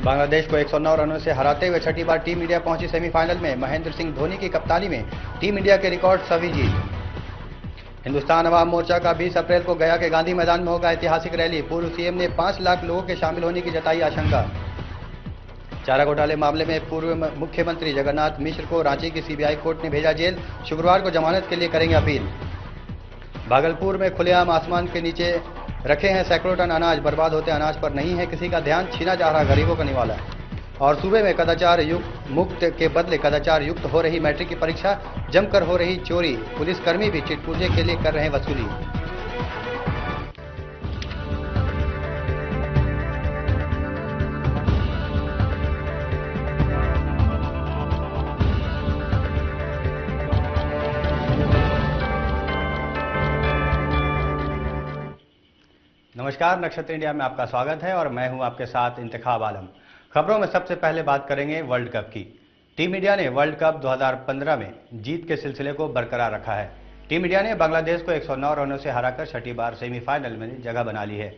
बांग्लादेश को 109 रनों से हराते हुए छठी बार टीम इंडिया पहुंची सेमीफाइनल में। महेंद्र सिंह धोनी की कप्तानी में टीम इंडिया के रिकॉर्ड सभी जीत। हिंदुस्तान अवाम मोर्चा का 20 अप्रैल को गया के गांधी मैदान में होगा ऐतिहासिक रैली। पूर्व सीएम ने 5 लाख लोगों के शामिल होने की जताई आशंका। चारा घोटाले मामले में पूर्व मुख्यमंत्री जगन्नाथ मिश्र को रांची की सीबीआई कोर्ट ने भेजा जेल। शुक्रवार को जमानत के लिए करेंगे अपील। भागलपुर में खुलेआम आसमान के नीचे रखे हैं सैकड़ों टन अनाज। बर्बाद होते अनाज पर नहीं है किसी का ध्यान, छीना जा रहा गरीबों का निवाला। और सूबे में कदाचार मुक्त के बदले कदाचार युक्त हो रही मैट्रिक की परीक्षा, जमकर हो रही चोरी। पुलिसकर्मी भी चिटपूजे के लिए कर रहे हैं वसूली। नमस्कार, नक्षत्र इंडिया में आपका स्वागत है और मैं हूं आपके साथ इंतखाब आलम। खबरों में सबसे पहले बात करेंगे वर्ल्ड कप की। टीम इंडिया ने वर्ल्ड कप 2015 में जीत के सिलसिले को बरकरार रखा है। टीम इंडिया ने बांग्लादेश को 109 रनों से हराकर छठी बार सेमीफाइनल में जगह बना ली है।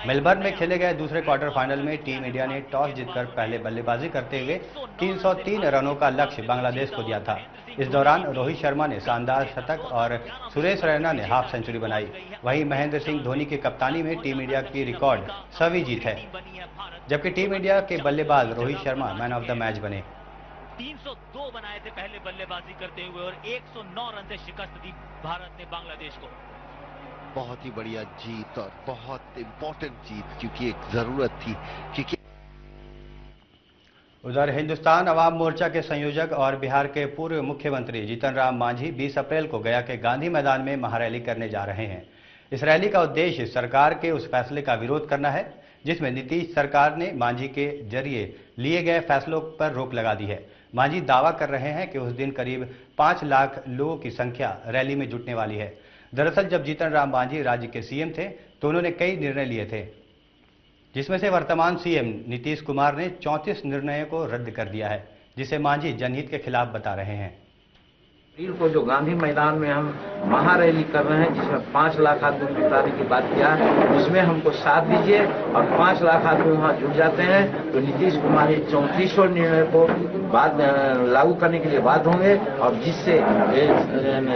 मेलबर्न में खेले गए दूसरे क्वार्टर फाइनल में टीम इंडिया ने टॉस जीतकर पहले बल्लेबाजी करते हुए 303 रनों का लक्ष्य बांग्लादेश को दिया था। इस दौरान रोहित शर्मा ने शानदार शतक और सुरेश रैना ने हाफ सेंचुरी बनाई। वहीं महेंद्र सिंह धोनी की कप्तानी में टीम इंडिया की रिकॉर्ड सभी जीत है, जबकि टीम इंडिया के बल्लेबाज Rohit Sharma man of the match बने। 302 बनाए थे पहले बल्लेबाजी करते हुए और 109 रन से शिकस्त दी भारत ने बांग्लादेश को। बहुत ही बढ़िया जीत और बहुत इंपॉर्टेंट जीत, क्योंकि एक जरूरत थी। क्योंकि उधर हिंदुस्तान अवाम मोर्चा के संयोजक और बिहार के पूर्व मुख्यमंत्री जीतन राम मांझी 20 अप्रैल को गया के गांधी मैदान में महारैली करने जा रहे हैं। इस रैली का उद्देश्य सरकार के उस फैसले का विरोध करना है जिसमें नीतीश सरकार ने मांझी के जरिए लिए गए फैसलों पर रोक लगा दी है। मांझी दावा कर रहे हैं कि उस दिन करीब 5 लाख लोगों की संख्या रैली में जुटने वाली है। दरअसल जब जीतन राम मांझी राज्य के सीएम थे तो उन्होंने कई निर्णय लिए थे, जिसमें से वर्तमान सीएम नीतीश कुमार ने 34 निर्णयों को रद्द कर दिया है, जिसे मांझी जनहित के खिलाफ बता रहे हैं। अप्रैल को जो गांधी मैदान में हम महारैली कर रहे हैं, जिसमें 5 लाख आदमी जुटाने की बात किया, उसमें हमको साथ दीजिए और 5 लाख आदमी वहां जुट जाते हैं तो नीतीश कुमार 34 निर्णय को बाद लागू करने के लिए बाध्य होंगे और जिससे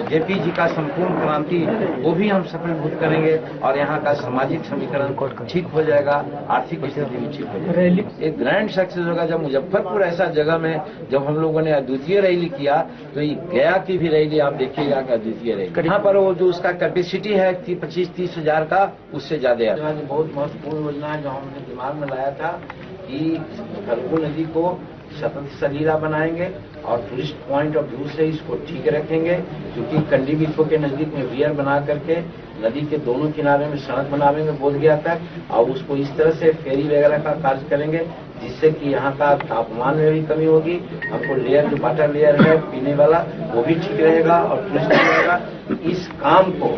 जेपी जी का संपूर्ण क्रांति वो भी हम सफलीभूत करेंगे और यहाँ का सामाजिक समीकरण ठीक हो जाएगा, आर्थिक स्थिति भी ठीक हो जाएगी। एक ग्रैंड सक्सेस होगा। जब मुजफ्फरपुर ऐसा जगह में जब हम लोगों ने अद्वितीय रैली किया तो ये गया की भी रैली आप देखिएगा कि अद्वितीय रैली। यहाँ पर वो जो उसका कैपेसिटी है 25-30 हजार का, उससे ज्यादा है। बहुत महत्वपूर्ण योजना है जो हमने दिमाग में लाया था कि फल्गु नदी को सतत सरीरा बनाएंगे और टूरिस्ट पॉइंट ऑफ व्यू से इसको ठीक रखेंगे, क्योंकि कंडी बिको के नजदीक में वियर बना करके नदी के दोनों किनारे में सड़क बनावेंगे बोधगया तक और उसको इस तरह से फेरी वगैरह का कार्य करेंगे जिससे कि यहाँ का तापमान में भी कमी होगी। हमको लेयर जो वाटर लेयर है पीने वाला वो भी ठीक रहेगा और टूरिस्ट रहेगा। इस काम को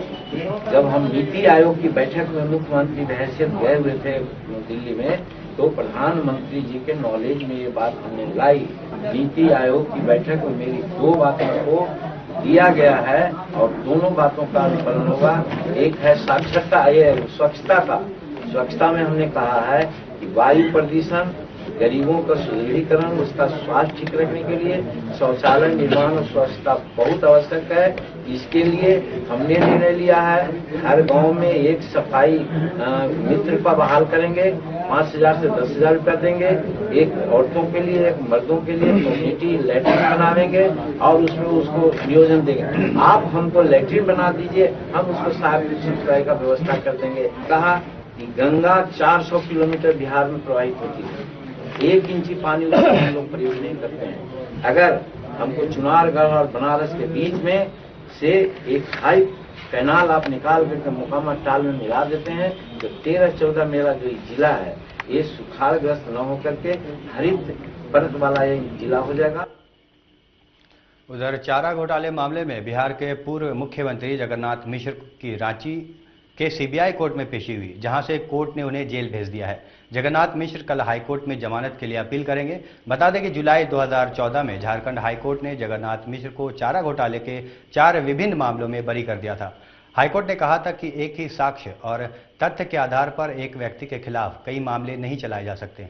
जब हम नीति आयोग की बैठक में मुख्यमंत्री बहैसियत गए हुए थे दिल्ली में तो प्रधानमंत्री जी के नॉलेज में ये बात हमने लाई। नीति आयोग की बैठक में मेरी 2 बातों को दिया गया है और दोनों बातों का अनुपालन होगा। एक है साक्षरता, स्वच्छता का। स्वच्छता में हमने कहा है कि वायु प्रदूषण, गरीबों का सुदृढ़ीकरण, उसका स्वास्थ्य ठीक रखने के लिए शौचालय निर्माण और स्वच्छता बहुत आवश्यक है। इसके लिए हमने निर्णय लिया है हर गांव में एक सफाई मित्र का बहाल करेंगे, 5,000 से 10,000 रुपया देंगे। एक औरतों के लिए, एक मर्दों के लिए कम्युनिटी लैट्रिन बनावेंगे और उसमें उसको नियोजन देंगे। आप हमको लैट्रिन बना दीजिए, हम उसको साफ सफाई का व्यवस्था कर देंगे। कहा कि गंगा 400 किलोमीटर बिहार में प्रवाहित होती है, 1 इंची पानी उसका हम लोग प्रयोग नहीं करते हैं। अगर हमको चुनारगढ़ और बनारस के बीच में से एक हाई कैनाल आप निकाल करके मोकामा टाल में मिला देते हैं तो 13-14 मेरा जो जिला है ये सुखाड़ग्रस्त न होकर के हरित परत वाला ये जिला हो जाएगा। उधर चारा घोटाले मामले में बिहार के पूर्व मुख्यमंत्री जगन्नाथ मिश्र की रांची के सीबीआई कोर्ट में पेशी हुई, जहां से कोर्ट ने उन्हें जेल भेज दिया है। जगन्नाथ मिश्र कल हाईकोर्ट में जमानत के लिए अपील करेंगे। बता दें कि जुलाई 2014 में झारखंड हाईकोर्ट ने जगन्नाथ मिश्र को चारा घोटाले के 4 विभिन्न मामलों में बरी कर दिया था। हाईकोर्ट ने कहा था कि एक ही साक्ष्य और तथ्य के आधार पर एक व्यक्ति के खिलाफ कई मामले नहीं चलाए जा सकते।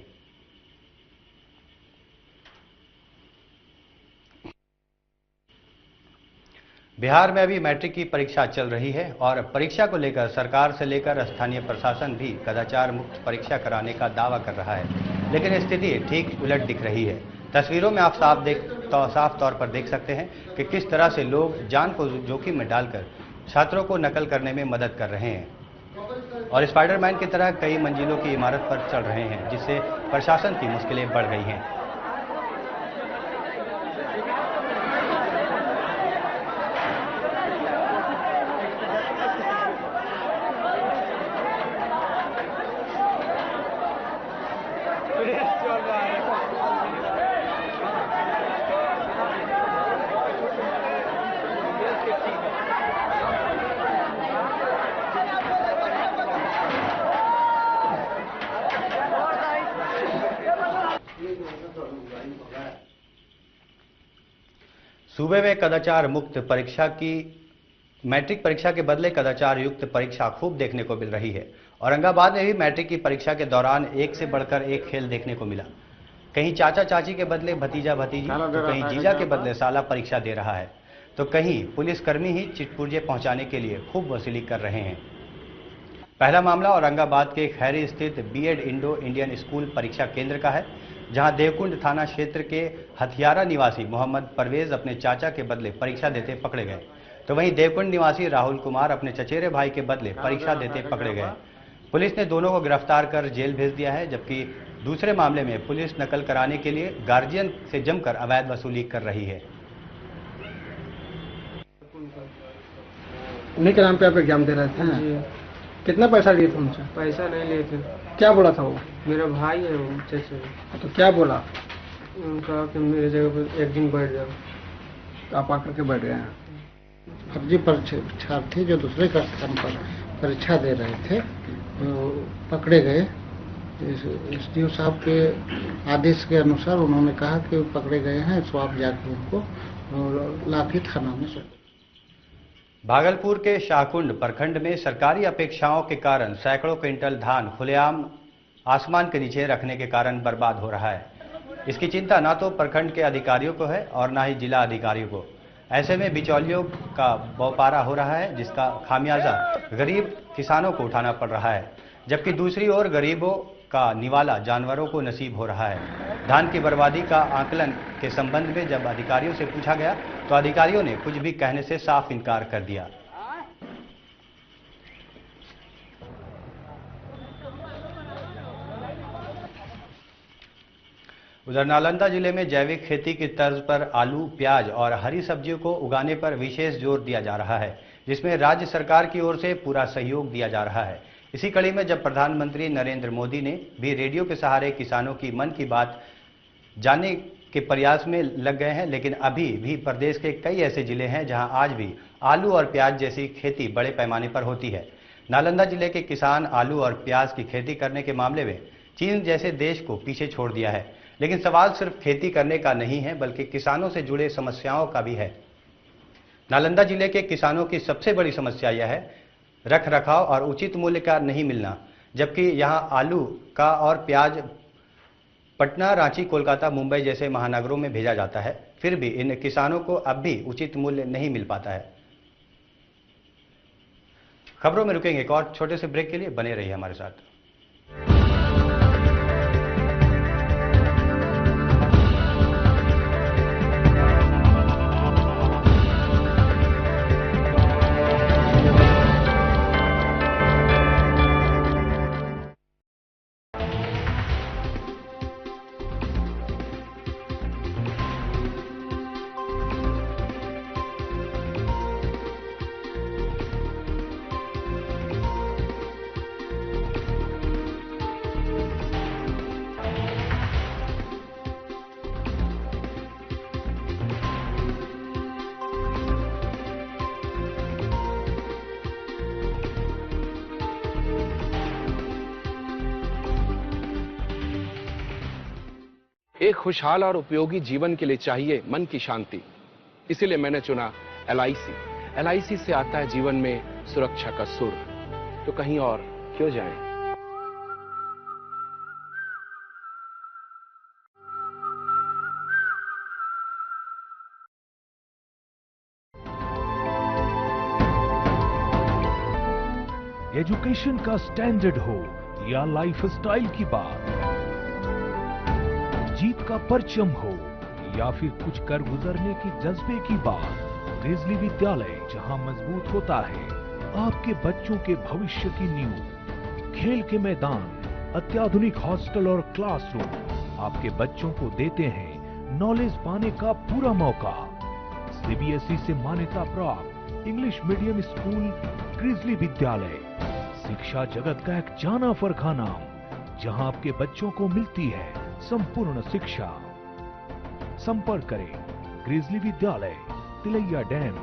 बिहार में अभी मैट्रिक की परीक्षा चल रही है और परीक्षा को लेकर सरकार से लेकर स्थानीय प्रशासन भी कदाचार मुक्त परीक्षा कराने का दावा कर रहा है, लेकिन स्थिति ठीक उलट दिख रही है। तस्वीरों में आप साफ तौर पर देख सकते हैं कि किस तरह से लोग जान को जोखिम में डालकर छात्रों को नकल करने में मदद कर रहे हैं और स्पाइडरमैन की तरह कई मंजिलों की इमारत पर चढ़ रहे हैं, जिससे प्रशासन की मुश्किलें बढ़ गई हैं। सूबे में कदाचार मुक्त परीक्षा की मैट्रिक परीक्षा के बदले कदाचार युक्त परीक्षा खूब देखने को मिल रही है। औरंगाबाद में भी मैट्रिक की परीक्षा के दौरान एक से बढ़कर एक खेल देखने को मिला। कहीं चाचा चाची के बदले भतीजा भतीजी, तो कहीं जीजा के बदले साला परीक्षा दे रहा है, तो कहीं पुलिसकर्मी ही चिटपुर्जे पहुंचाने के लिए खूब वसूली कर रहे हैं। पहला मामला औरंगाबाद के खैरी स्थित बीएड इंडो इंडियन स्कूल परीक्षा केंद्र का है, जहां देवकुंड थाना क्षेत्र के हथियारा निवासी मोहम्मद परवेज अपने चाचा के बदले परीक्षा देते पकड़े गए, तो वहीं देवकुंड निवासी राहुल कुमार अपने चचेरे भाई के बदले परीक्षा देते पकड़े गए। पुलिस ने दोनों को गिरफ्तार कर जेल भेज दिया है, जबकि दूसरे मामले में पुलिस नकल कराने के लिए गार्जियन से जमकर अवैध वसूली कर रही है। उन्हीं के नाम पे आप एग्जाम दे रहे थे? कितना पैसा लिए थे उनसे? पैसा नहीं लिए थे। क्या बोला था वो? मेरा भाई है वो चचा। तो क्या बोला? उनका कि मेरे जगह पर एक दिन बैठ जाओ। आप आकर के बैठ गए हैं। फर्जी परीक्षार्थी जो दूसरे का स्थान पर परीक्षा दे रहे थे तो पकड़े गए। एसडीओ साहब के आदेश के अनुसार उन्होंने कहा कि पकड़े गए हैं, तो आप जाकर उनको लाठी थाना में सौंपे। भागलपुर के शाहकुंड प्रखंड में सरकारी अपेक्षाओं के कारण सैकड़ों क्विंटल धान खुलेआम आसमान के नीचे रखने के कारण बर्बाद हो रहा है। इसकी चिंता ना तो प्रखंड के अधिकारियों को है और ना ही जिला अधिकारियों को। ऐसे में बिचौलियों का बौपारा हो रहा है, जिसका खामियाजा गरीब किसानों को उठाना पड़ रहा है, जबकि दूसरी ओर गरीबों का निवाला जानवरों को नसीब हो रहा है। धान की बर्बादी का आकलन के संबंध में जब अधिकारियों से पूछा गया तो अधिकारियों ने कुछ भी कहने से साफ इनकार कर दिया। उधर नालंदा जिले में जैविक खेती की तर्ज पर आलू, प्याज और हरी सब्जियों को उगाने पर विशेष जोर दिया जा रहा है, जिसमें राज्य सरकार की ओर से पूरा सहयोग दिया जा रहा है। इसी कड़ी में जब प्रधानमंत्री नरेंद्र मोदी ने भी रेडियो के सहारे किसानों की मन की बात जानने के प्रयास में लग गए हैं, लेकिन अभी भी प्रदेश के कई ऐसे जिले हैं जहां आज भी आलू और प्याज जैसी खेती बड़े पैमाने पर होती है। नालंदा जिले के किसान आलू और प्याज की खेती करने के मामले में चीन जैसे देश को पीछे छोड़ दिया है, लेकिन सवाल सिर्फ खेती करने का नहीं है, बल्कि किसानों से जुड़े समस्याओं का भी है। नालंदा जिले के किसानों की सबसे बड़ी समस्या यह है रख रखाव और उचित मूल्य का नहीं मिलना, जबकि यहां आलू का और प्याज पटना, रांची, कोलकाता, मुंबई जैसे महानगरों में भेजा जाता है, फिर भी इन किसानों को अब भी उचित मूल्य नहीं मिल पाता है। खबरों में रुकेंगे एक और छोटे से ब्रेक के लिए, बने रहिए हमारे साथ। एक खुशहाल और उपयोगी जीवन के लिए चाहिए मन की शांति। इसीलिए मैंने चुना LIC। LIC से आता है जीवन में सुरक्षा का सुर। तो कहीं और क्यों जाएं? एजुकेशन का स्टैंडर्ड हो या लाइफस्टाइल की बात, जीत का परचम हो या फिर कुछ कर गुजरने की जज्बे की बात, ग्रिजली विद्यालय जहां मजबूत होता है आपके बच्चों के भविष्य की नींव। खेल के मैदान, अत्याधुनिक हॉस्टल और क्लासरूम आपके बच्चों को देते हैं नॉलेज पाने का पूरा मौका। सीबीएसई से मान्यता प्राप्त इंग्लिश मीडियम स्कूल ग्रिजली विद्यालय, शिक्षा जगत का एक जाना परखा नाम, जहां आपके बच्चों को मिलती है संपूर्ण शिक्षा। संपर्क करें ग्रिजली विद्यालय, तिलैया डैम,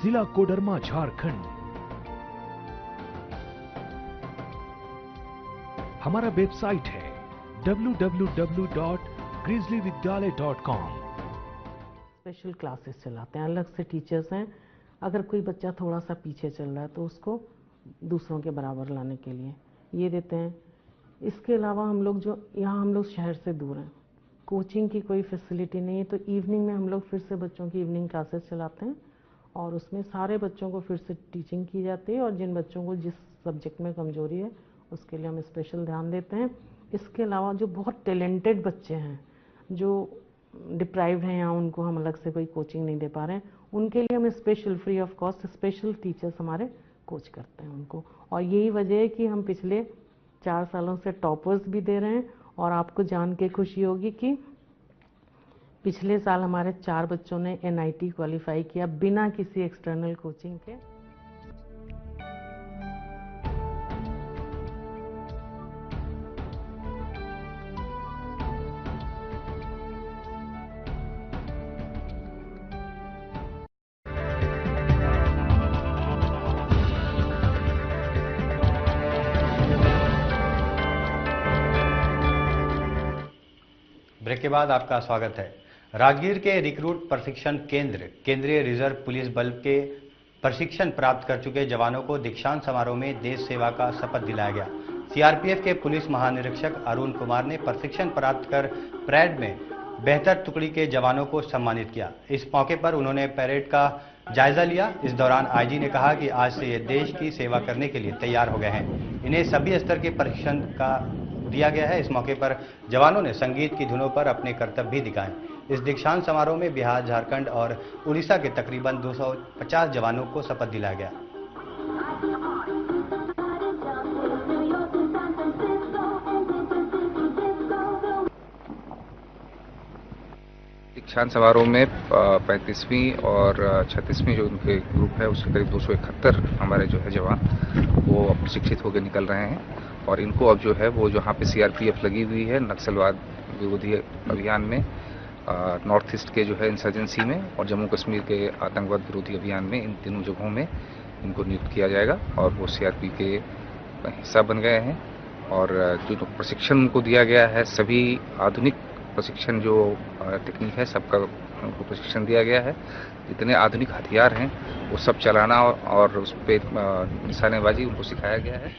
जिला कोडरमा, झारखंड। हमारा वेबसाइट है www.grizzlyvidyalay.com। स्पेशल क्लासेस चलाते हैं, अलग से टीचर्स हैं। अगर कोई बच्चा थोड़ा सा पीछे चल रहा है तो उसको दूसरों के बराबर लाने के लिए ये देते हैं। इसके अलावा हम लोग शहर से दूर हैं, कोचिंग की कोई फैसिलिटी नहीं है, तो इवनिंग में हम लोग फिर से बच्चों की इवनिंग क्लासेस चलाते हैं और उसमें सारे बच्चों को फिर से टीचिंग की जाती है और जिन बच्चों को जिस सब्जेक्ट में कमजोरी है उसके लिए हम स्पेशल ध्यान देते हैं। इसके अलावा जो बहुत टैलेंटेड बच्चे हैं, जो डिप्राइव्ड हैं या उनको हम अलग से कोई कोचिंग नहीं दे पा रहे हैं, उनके लिए हम special free of cost special teachers हमारे कोच करते हैं उनको। और यही वजह है कि हम पिछले 4 सालों से टॉपर्स भी दे रहे हैं। और आपको जान के खुशी होगी कि पिछले साल हमारे 4 बच्चों ने NIT क्वालिफाई किया बिना किसी एक्सटर्नल कोचिंग के। ब्रेक के बाद आपका स्वागत है। राजगीर के रिक्रूट प्रशिक्षण केंद्र केंद्रीय रिजर्व पुलिस बल के प्रशिक्षण प्राप्त कर चुके जवानों को दीक्षांत समारोह में देश सेवा का शपथ दिलाया गया। सीआरपीएफ के पुलिस महानिरीक्षक अरुण कुमार ने प्रशिक्षण प्राप्त कर परेड में बेहतर टुकड़ी के जवानों को सम्मानित किया। इस मौके पर उन्होंने परेड का जायजा लिया। इस दौरान आईजी ने कहा कि आज से ये देश की सेवा करने के लिए तैयार हो गए हैं। इन्हें सभी स्तर के प्रशिक्षण का दिया गया है। इस मौके पर जवानों ने संगीत की धुनों पर अपने कर्तव्य भी दिखाए। इस दीक्षांत समारोह में बिहार, झारखंड और उड़ीसा के तकरीबन 250 जवानों को शपथ दिलाया गया। दीक्षांत समारोह में 35वीं और 36वीं जो उनके ग्रुप है उसके करीब 271 हमारे जो है जवान वो अब प्रशिक्षित होकर निकल रहे हैं। और इनको अब जो है वो जहाँ पे सीआरपीएफ लगी हुई है नक्सलवाद विरोधी अभियान में, नॉर्थ ईस्ट के जो है इंसर्जेंसी में और जम्मू कश्मीर के आतंकवाद विरोधी अभियान में, इन तीनों जगहों में इनको नियुक्त किया जाएगा और वो सीआरपी के हिस्सा बन गए हैं। और जो प्रशिक्षण उनको दिया गया है, सभी आधुनिक प्रशिक्षण जो टेक्निक है सबका उनको प्रशिक्षण दिया गया है। जितने आधुनिक हथियार हैं वो सब चलाना और उस पर निशानेबाजी उनको सिखाया गया है।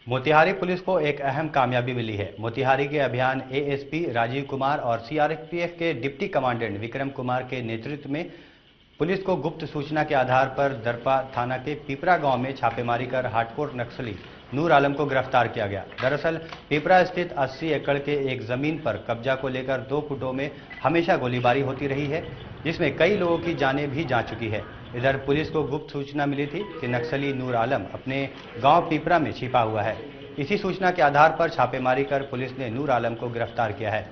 मोतिहारी पुलिस को एक अहम कामयाबी मिली है। मोतिहारी के अभियान एएसपी राजीव कुमार और सीआरपीएफ के डिप्टी कमांडेंट विक्रम कुमार के नेतृत्व में पुलिस को गुप्त सूचना के आधार पर दरपा थाना के पीपरा गांव में छापेमारी कर हार्डकोर नक्सली नूर आलम को गिरफ्तार किया गया। दरअसल पीपरा स्थित 80 एकड़ के एक जमीन पर कब्जा को लेकर 2 गुटों में हमेशा गोलीबारी होती रही है, जिसमें कई लोगों की जानें भी जा चुकी है। इधर पुलिस को गुप्त सूचना मिली थी कि नक्सली नूर आलम अपने गांव पीपरा में छिपा हुआ है। इसी सूचना के आधार पर छापेमारी कर पुलिस ने नूर आलम को गिरफ्तार किया है।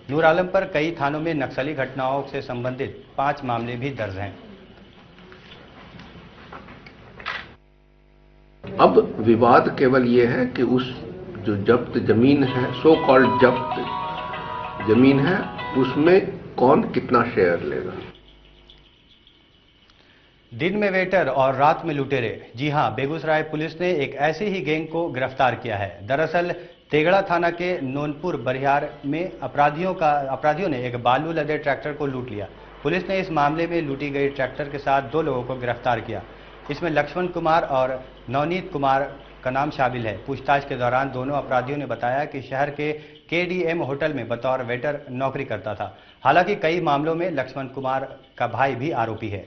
नूर आलम पर कई थानों में नक्सली घटनाओं से संबंधित 5 मामले भी दर्ज हैं। अब विवाद केवल ये है कि उस जो जब्त जमीन है, सो कॉल्ड जब्त जमीन है, उसमें कौन कितना शेयर लेगा। दिन में वेटर और रात में लुटेरे। जी हां, बेगूसराय पुलिस ने एक ऐसी ही गैंग को गिरफ्तार किया है। दरअसल तेगड़ा थाना के नोनपुर बरियार में अपराधियों ने एक बालू लदे ट्रैक्टर को लूट लिया। पुलिस ने इस मामले में लूटी गई ट्रैक्टर के साथ 2 लोगों को गिरफ्तार किया। इसमें लक्ष्मण कुमार और नवनीत कुमार का नाम शामिल है। पूछताछ के दौरान दोनों अपराधियों ने बताया कि शहर के KDM होटल में बतौर वेटर नौकरी करता था। हालांकि कई मामलों में लक्ष्मण कुमार का भाई भी आरोपी है।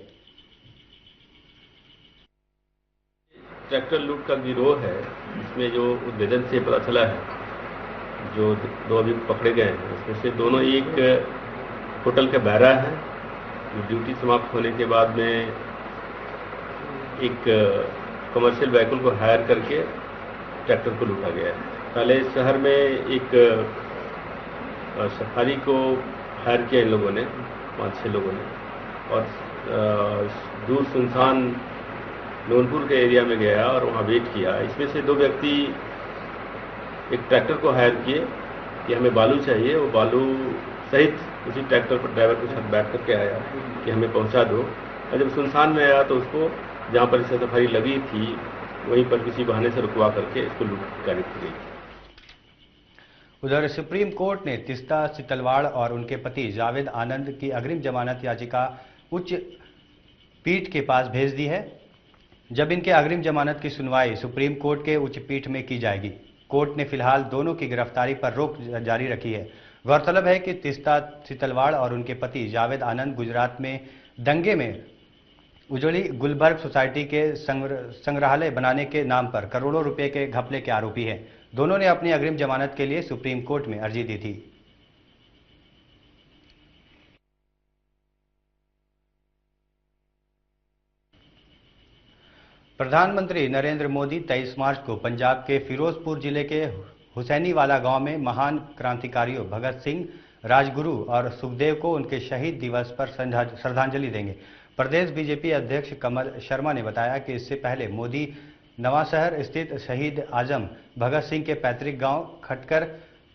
ट्रैक्टर लूट का गिरोह है, इसमें जो उद्भेदन से पता चला है, जो 2 अभी पकड़े गए हैं, उसमें से दोनों एक होटल का बैरा है, जो ड्यूटी समाप्त होने के बाद में एक कमर्शियल व्हीकल को हायर करके ट्रैक्टर को लूटा गया है। पहले शहर में एक सफारी को हायर किया इन लोगों ने, 5-6 लोगों ने, और दूर सुनसान नूनपुर के एरिया में गया और वहाँ वेट किया। इसमें से 2 व्यक्ति एक ट्रैक्टर को हायर किए कि हमें बालू चाहिए, वो बालू सहित उसी ट्रैक्टर पर ड्राइवर के साथ बैठ करके आया कि हमें पहुँचा दो। और जब सुनसान में आया तो उसको जहाँ पर इसे सफारी लगी थी वहीं पर किसी बहाने से रुकवा करके इसको लूट करनी गई। उधर सुप्रीम कोर्ट ने तीस्ता सितलवाड़ और उनके पति जावेद आनंद की अग्रिम जमानत याचिका उच्च पीठ के पास भेज दी है। जब इनके अग्रिम जमानत की सुनवाई सुप्रीम कोर्ट के उच्च पीठ में की जाएगी। कोर्ट ने फिलहाल दोनों की गिरफ्तारी पर रोक जारी रखी है। गौरतलब है कि तीस्ता सितलवाड़ और उनके पति जावेद आनंद गुजरात में दंगे में उजड़ी गुलबर्ग सोसाइटी के संग्रहालय बनाने के नाम पर करोड़ों रुपए के घपले के आरोपी हैं। दोनों ने अपनी अग्रिम जमानत के लिए सुप्रीम कोर्ट में अर्जी दी थी। प्रधानमंत्री नरेंद्र मोदी 23 मार्च को पंजाब के फिरोजपुर जिले के हुसैनीवाला गांव में महान क्रांतिकारियों भगत सिंह, राजगुरु और सुखदेव को उनके शहीद दिवस पर श्रद्धांजलि देंगे। प्रदेश बीजेपी अध्यक्ष कमल शर्मा ने बताया कि इससे पहले मोदी नवांशहर स्थित शहीद आजम भगत सिंह के पैतृक गांव खटकर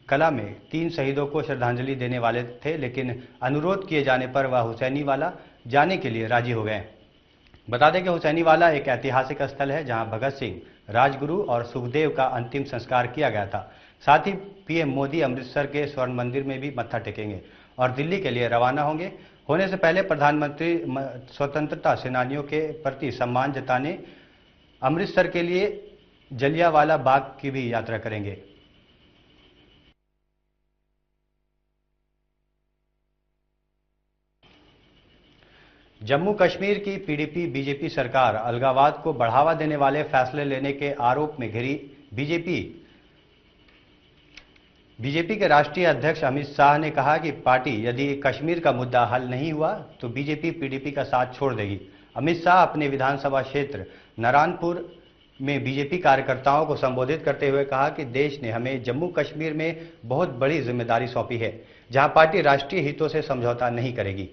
कला में 3 शहीदों को श्रद्धांजलि देने वाले थे, लेकिन अनुरोध किए जाने पर वह हुसैनीवाला जाने के लिए राजी हो गए। बता दें कि हुसैनीवाला एक ऐतिहासिक स्थल है जहां भगत सिंह, राजगुरु और सुखदेव का अंतिम संस्कार किया गया था। साथ ही पीएम मोदी अमृतसर के स्वर्ण मंदिर में भी मत्था टेकेंगे और दिल्ली के लिए रवाना होंगे। होने से पहले प्रधानमंत्री स्वतंत्रता सेनानियों के प्रति सम्मान जताने अमृतसर के लिए जलियांवाला बाग की भी यात्रा करेंगे। जम्मू कश्मीर की पीडीपी बीजेपी सरकार अलगाववाद को बढ़ावा देने वाले फैसले लेने के आरोप में घिरी बीजेपी के राष्ट्रीय अध्यक्ष अमित शाह ने कहा कि पार्टी यदि कश्मीर का मुद्दा हल नहीं हुआ तो बीजेपी पीडीपी का साथ छोड़ देगी। अमित शाह अपने विधानसभा क्षेत्र नारायणपुर में बीजेपी कार्यकर्ताओं को संबोधित करते हुए कहा कि देश ने हमें जम्मू कश्मीर में बहुत बड़ी जिम्मेदारी सौंपी है, जहां पार्टी राष्ट्रीय हितों से समझौता नहीं करेगी।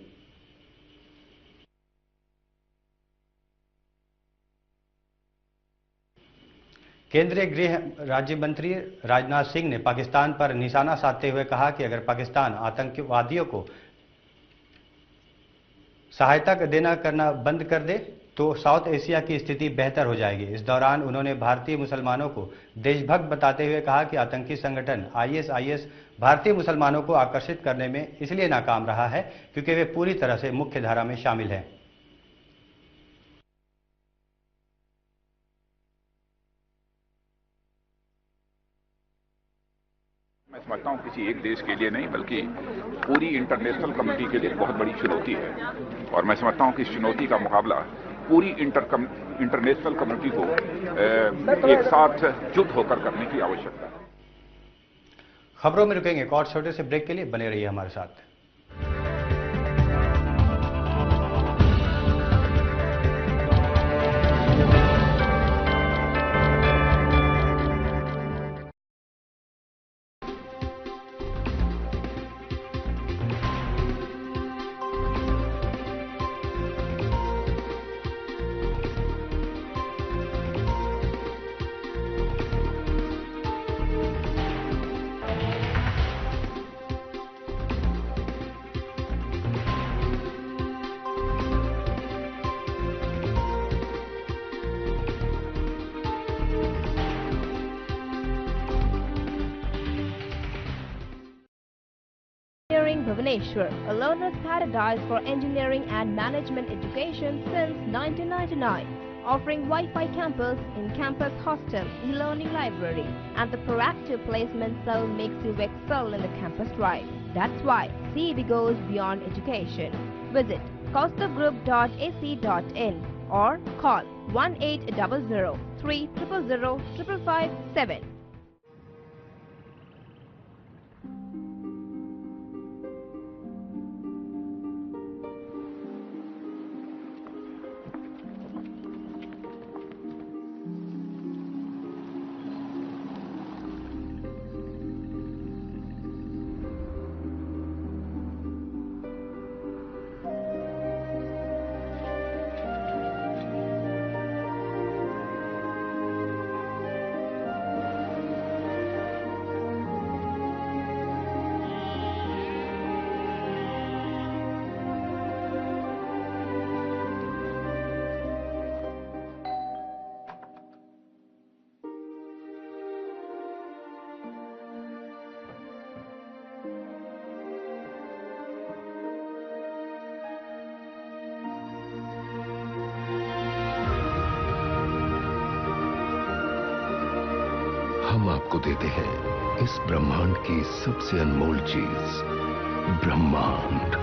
केंद्रीय गृह राज्य मंत्री राजनाथ सिंह ने पाकिस्तान पर निशाना साधते हुए कहा कि अगर पाकिस्तान आतंकवादियों को सहायता देना करना बंद कर दे तो साउथ एशिया की स्थिति बेहतर हो जाएगी। इस दौरान उन्होंने भारतीय मुसलमानों को देशभक्त बताते हुए कहा कि आतंकी संगठन आईएसआईएस भारतीय मुसलमानों को आकर्षित करने में इसलिए नाकाम रहा है क्योंकि वे पूरी तरह से मुख्य धारा में शामिल हैं। मैं समझता हूँ किसी एक देश के लिए नहीं बल्कि पूरी इंटरनेशनल कम्युनिटी के लिए बहुत बड़ी चुनौती है और मैं समझता हूँ कि इस चुनौती का मुकाबला पूरी इंटरनेशनल कम्युनिटी को एक साथ जुट होकर करने की आवश्यकता है। खबरों में रुकेंगे एक और छोटे से ब्रेक के लिए, बने रहिए हमारे साथ। Bhubaneswar, a learner's paradise for engineering and management education since 1999, offering Wi-Fi campus, in-campus hostel, e-learning library, and the proactive placement cell makes you excel in the campus drive. That's why CEB goes beyond education. Visit kaustubgroup.ac.in. or call 1800 300 557. हम आपको देते हैं इस ब्रह्मांड की सबसे अनमोल चीज, ब्रह्मांड।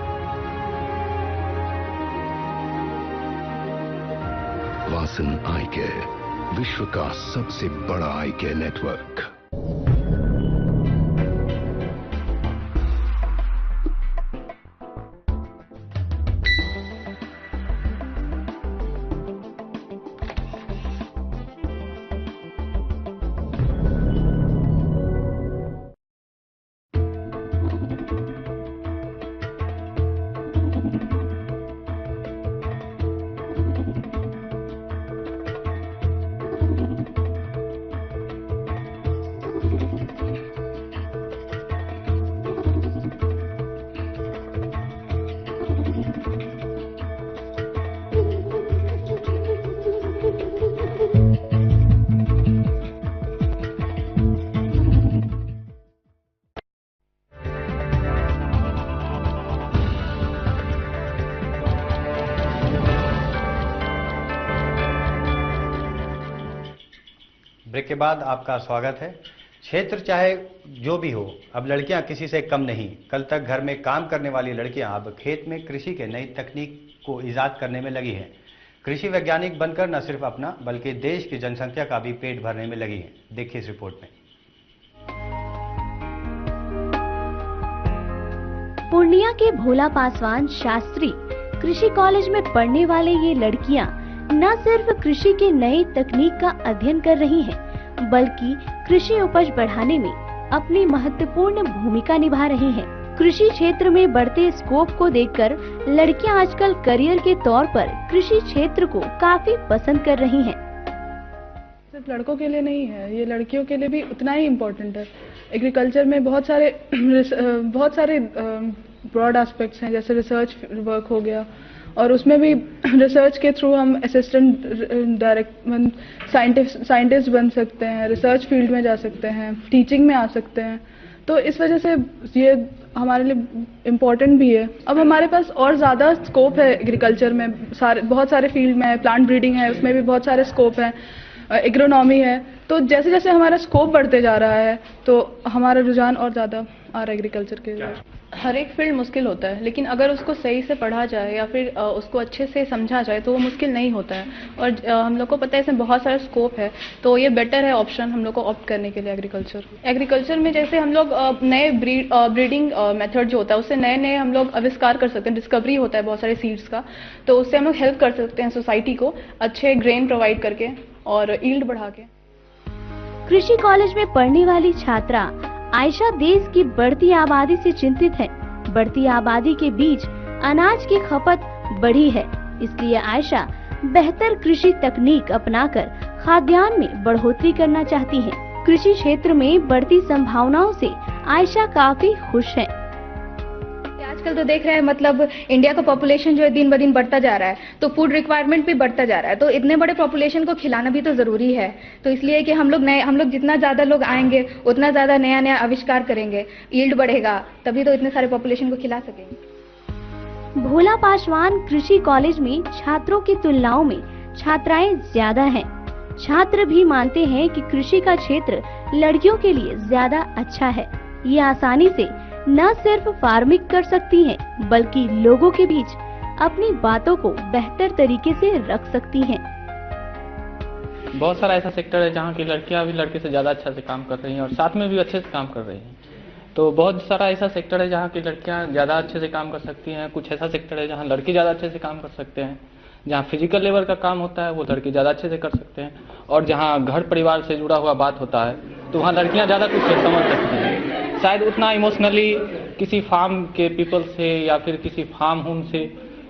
वासन आई केयर, विश्व का सबसे बड़ा आई केयर नेटवर्क। ब्रेक के बाद आपका स्वागत है। क्षेत्र चाहे जो भी हो, अब लड़कियां किसी से कम नहीं। कल तक घर में काम करने वाली लड़कियां अब खेत में कृषि के नई तकनीक को ईजाद करने में लगी हैं। कृषि वैज्ञानिक बनकर न सिर्फ अपना बल्कि देश की जनसंख्या का भी पेट भरने में लगी हैं। देखिए इस रिपोर्ट में। पूर्णिया के भोला पासवान शास्त्री कृषि कॉलेज में पढ़ने वाले ये लड़कियां न सिर्फ कृषि के नई तकनीक का अध्ययन कर रही हैं, बल्कि कृषि उपज बढ़ाने में अपनी महत्वपूर्ण भूमिका निभा रही हैं। कृषि क्षेत्र में बढ़ते स्कोप को देखकर लड़कियां आजकल करियर के तौर पर कृषि क्षेत्र को काफी पसंद कर रही हैं। सिर्फ लड़कों के लिए नहीं है, ये लड़कियों के लिए भी उतना ही इम्पोर्टेंट है। एग्रीकल्चर में बहुत सारे ब्रॉड एस्पेक्ट्स हैं, जैसे रिसर्च वर्क हो गया, और उसमें भी रिसर्च के थ्रू हम असिस्टेंट साइंटिस्ट बन सकते हैं, रिसर्च फील्ड में जा सकते हैं, टीचिंग में आ सकते हैं। तो इस वजह से ये हमारे लिए इम्पोर्टेंट भी है। अब हमारे पास और ज़्यादा स्कोप है एग्रीकल्चर में, बहुत सारे फील्ड में, प्लांट ब्रीडिंग है, उसमें भी बहुत सारे स्कोप हैं, एग्रोनॉमी है। तो जैसे जैसे हमारा स्कोप बढ़ते जा रहा है तो हमारा रुझान और ज़्यादा आ रहा है एग्रीकल्चर के। हर एक फील्ड मुश्किल होता है, लेकिन अगर उसको सही से पढ़ा जाए या फिर उसको अच्छे से समझा जाए तो वो मुश्किल नहीं होता है। और हम लोग को पता है इसमें बहुत सारा स्कोप है, तो ये बेटर है ऑप्शन हम लोग को ऑप्ट करने के लिए एग्रीकल्चर में। जैसे हम लोग नए ब्रीडिंग मेथड जो होता है उससे नए नए हम लोग आविष्कार कर सकते हैं, डिस्कवरी होता है बहुत सारे सीड्स का, तो उससे हम लोग हेल्प कर सकते हैं सोसाइटी को अच्छे ग्रेन प्रोवाइड करके और ईल्ड बढ़ा के। कृषि कॉलेज में पढ़ने वाली छात्रा आयशा देश की बढ़ती आबादी से चिंतित है। बढ़ती आबादी के बीच अनाज की खपत बढ़ी है, इसलिए आयशा बेहतर कृषि तकनीक अपनाकर खाद्यान्न में बढ़ोतरी करना चाहती हैं। कृषि क्षेत्र में बढ़ती संभावनाओं से आयशा काफी खुश है। आजकल तो देख रहे हैं, मतलब इंडिया का पॉपुलेशन जो है दिन ब दिन बढ़ता जा रहा है, तो फूड रिक्वायरमेंट भी बढ़ता जा रहा है, तो इतने बड़े पॉपुलेशन को खिलाना भी तो जरूरी है। तो इसलिए कि हम लोग जितना ज्यादा लोग आएंगे उतना ज्यादा नया नया आविष्कार करेंगे, यील्ड बढ़ेगा, तभी तो इतने सारे पॉपुलेशन को खिला सकेंगे। भोला पासवान कृषि कॉलेज में छात्रों की तुलनाओं में छात्राएं ज्यादा हैं। छात्र भी मानते हैं कि कृषि का क्षेत्र लड़कियों के लिए ज्यादा अच्छा है। ये आसानी से न सिर्फ फार्मिंग कर सकती हैं, बल्कि लोगों के बीच अपनी बातों को बेहतर तरीके से रख सकती हैं। बहुत सारा ऐसा सेक्टर है जहाँ की लड़कियां भी लड़के से ज़्यादा अच्छा से काम कर रही हैं और साथ में भी अच्छे से काम कर रही हैं। तो बहुत सारा ऐसा सेक्टर है जहाँ की लड़कियां ज़्यादा अच्छे से काम कर सकती हैं। कुछ ऐसा सेक्टर है जहाँ लड़के ज़्यादा अच्छे से काम कर सकते हैं। जहाँ फिजिकल लेबर का काम होता है वो लड़के ज़्यादा अच्छे से कर सकते हैं, और जहाँ घर परिवार से जुड़ा हुआ बात होता है तो वहाँ लड़कियाँ ज़्यादा कुछ समझ सकती हैं। शायद उतना इमोशनली किसी फार्म के पीपल से या फिर किसी फार्म होम से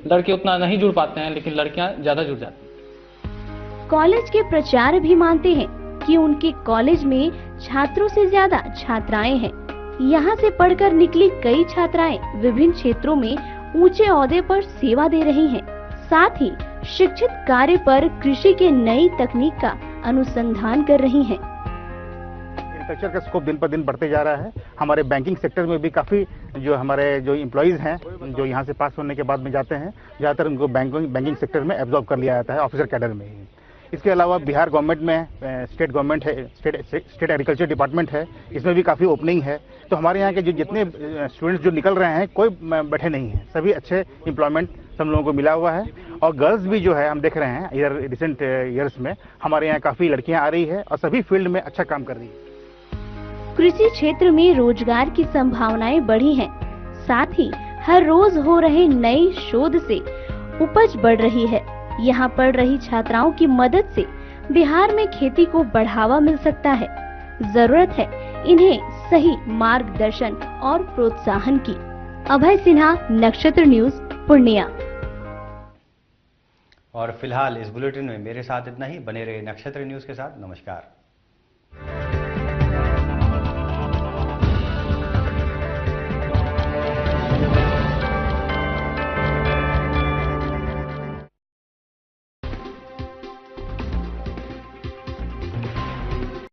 लड़के उतना नहीं जुड़ पाते हैं, लेकिन लड़कियाँ ज़्यादा जुड़ जाती हैं। कॉलेज के प्राचार्य भी मानते हैं कि उनके कॉलेज में छात्रों से ज्यादा छात्राएं हैं। यहाँ से पढ़कर निकली कई छात्राएं विभिन्न क्षेत्रों में ऊंचे ओहदे पर सेवा दे रही हैं। साथ ही शिक्षित कार्य पर कृषि के नई तकनीक का अनुसंधान कर रही हैं। एग्रीकल्चर का स्कोप दिन पर दिन बढ़ते जा रहा है। हमारे बैंकिंग सेक्टर में भी काफ़ी जो हमारे जो एम्प्लॉइज़ हैं जो यहाँ से पास होने के बाद में जाते हैं, ज़्यादातर उनको बैंकिंग सेक्टर में एब्जॉर्ब कर लिया जाता है ऑफिसर कैडर में ही। इसके अलावा बिहार गवर्नमेंट में स्टेट गवर्नमेंट है, स्टेट एग्रीकल्चर डिपार्टमेंट है, इसमें भी काफ़ी ओपनिंग है। तो हमारे यहाँ के जो जितने स्टूडेंट्स जो निकल रहे हैं कोई बैठे नहीं हैं, सभी अच्छे एम्प्लॉयमेंट सब लोगों को मिला हुआ है। और गर्ल्स भी जो है हम देख रहे हैं इधर रिसेंट ईयर्स में हमारे यहाँ काफ़ी लड़कियाँ आ रही है और सभी फील्ड में अच्छा काम कर रही है। कृषि क्षेत्र में रोजगार की संभावनाएं बढ़ी हैं। साथ ही हर रोज हो रहे नए शोध से उपज बढ़ रही है। यहाँ पढ़ रही छात्राओं की मदद से बिहार में खेती को बढ़ावा मिल सकता है। जरूरत है इन्हें सही मार्गदर्शन और प्रोत्साहन की। अभय सिन्हा, नक्षत्र न्यूज, पूर्णिया। और फिलहाल इस बुलेटिन में मेरे साथ इतना ही। बने रहे नक्षत्र न्यूज के साथ। नमस्कार।